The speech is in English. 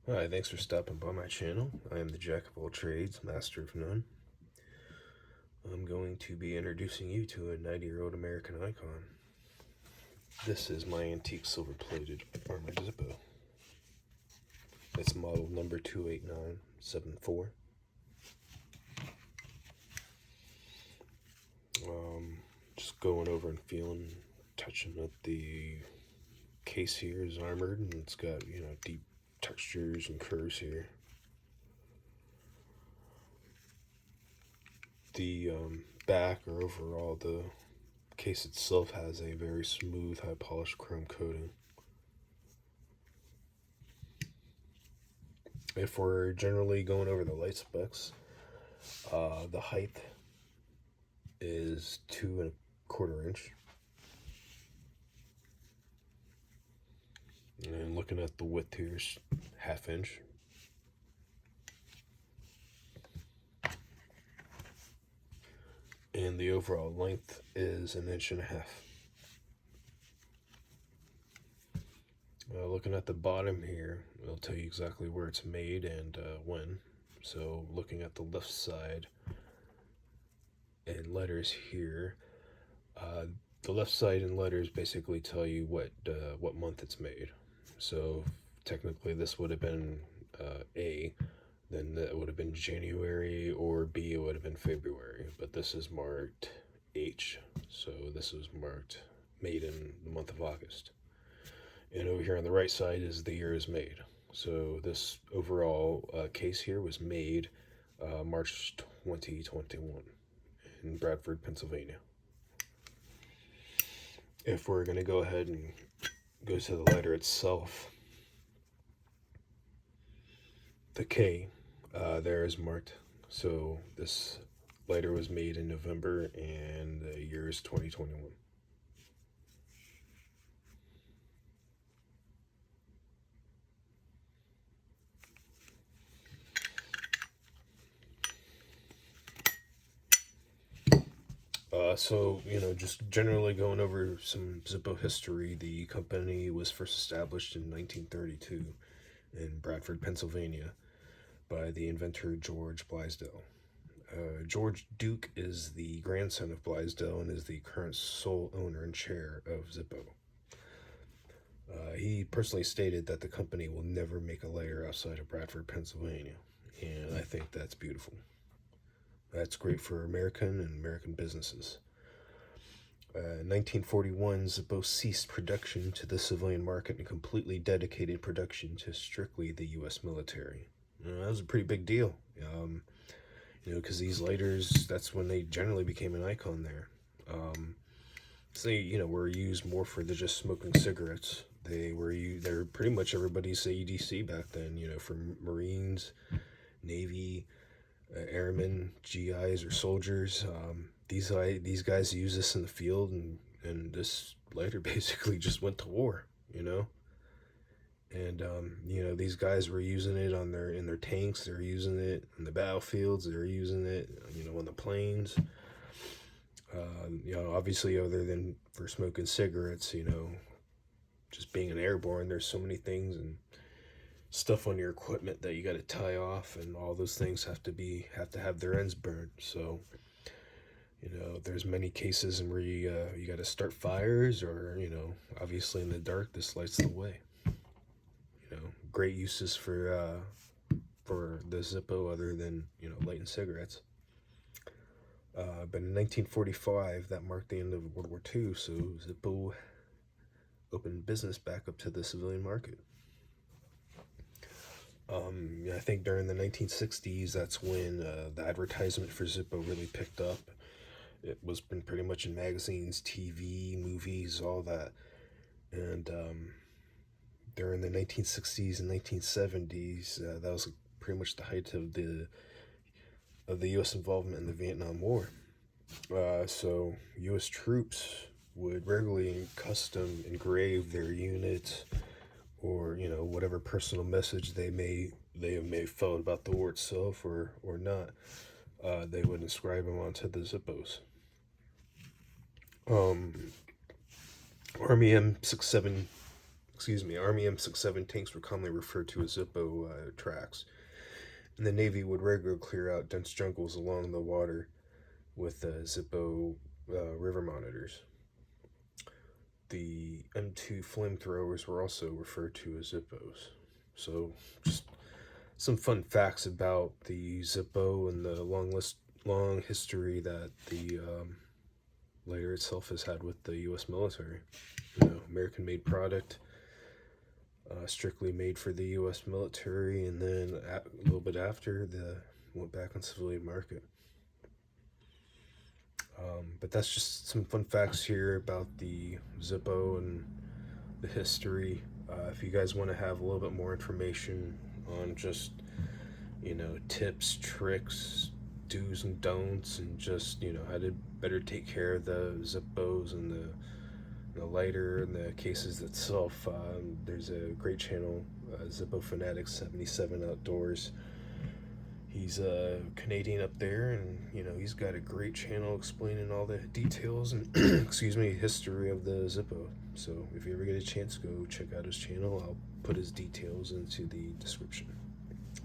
Hi, thanks for stopping by my channel. I am the Jack of all trades, master of none. I'm going to be introducing you to a 90-year-old American icon. This is my antique silver-plated armored Zippo. It's model number 28974. Just going over and feeling, touching up the case here is armored, and it's got, deep textures and curves here. The back, or overall, the case itself has a very smooth, high polished chrome coating. If we're generally going over the light specs, the height is 2¼ inch. And looking at the width here is 1/2 inch. And the overall length is 1.5 inches. Looking at the bottom here, it'll tell you exactly where it's made and when. So looking at the left side and letters here, the left side and letters basically tell you what month it's made. So technically this would have been A, then that would have been January, or B, it would have been February. But this is marked H, so this was marked made in the month of August. And over here on the right side is the year is made. So this overall case here was made March 2021 in Bradford, Pennsylvania. If we're going to go ahead and go to the letter itself, the K there is marked. So this lighter was made in November and the year is 2021. So, just generally going over some Zippo history, the company was first established in 1932 in Bradford, Pennsylvania by the inventor George Blaisdell. George Duke is the grandson of Blaisdell and is the current sole owner and chair of Zippo. He personally stated that the company will never make a layer outside of Bradford, Pennsylvania, and I think that's beautiful. That's great for American and American businesses. In 1941, Zippo ceased production to the civilian market and completely dedicated production to strictly the U.S. military. That was a pretty big deal, because these lighters, that's when they generally became an icon there. So they, were used more for the just smoking cigarettes. They're pretty much everybody's AEDC back then, for Marines, Navy, airmen, GIs, or soldiers. These guys use this in the field, and this lighter basically just went to war, And these guys were using it in their tanks. They're using it in the battlefields. They're using it, on the planes. Obviously, other than for smoking cigarettes, just being an airborne, there's so many things and stuff on your equipment that you got to tie off, and all those things have to have their ends burned. So there's many cases in where you got to start fires, or obviously in the dark, this lights the way. Great uses for the Zippo, other than lighting cigarettes. But in 1945, that marked the end of World War II, so Zippo opened business back up to the civilian market. I think during the 1960s, that's when the advertisement for Zippo really picked up. It was been pretty much in magazines, TV, movies, all that. And during the 1960s and 1970s, that was pretty much the height of the U.S. involvement in the Vietnam War. So U.S. troops would regularly custom engrave their units, or whatever personal message they may have felt about the war itself, or not. They would inscribe them onto the Zippos. Army M67 Army M67 tanks were commonly referred to as Zippo tracks, and the Navy would regularly clear out dense jungles along the water with Zippo river monitors. The M2 flamethrowers were also referred to as Zippos. So, just some fun facts about the Zippo and the long history that the lighter itself has had with the U.S. military. American-made product, strictly made for the U.S. military, and then a little bit after, went back on civilian market. But that's just some fun facts here about the Zippo and the history. If you guys want to have a little bit more information on just, tips, tricks, do's and don'ts, and just, how to better take care of the Zippos and the lighter and the cases itself, there's a great channel, Zippo Fanatic 77 Outdoors. He's a Canadian up there, and he's got a great channel explaining all the details and history of the Zippo. So if you ever get a chance, go check out his channel. I'll put his details into the description.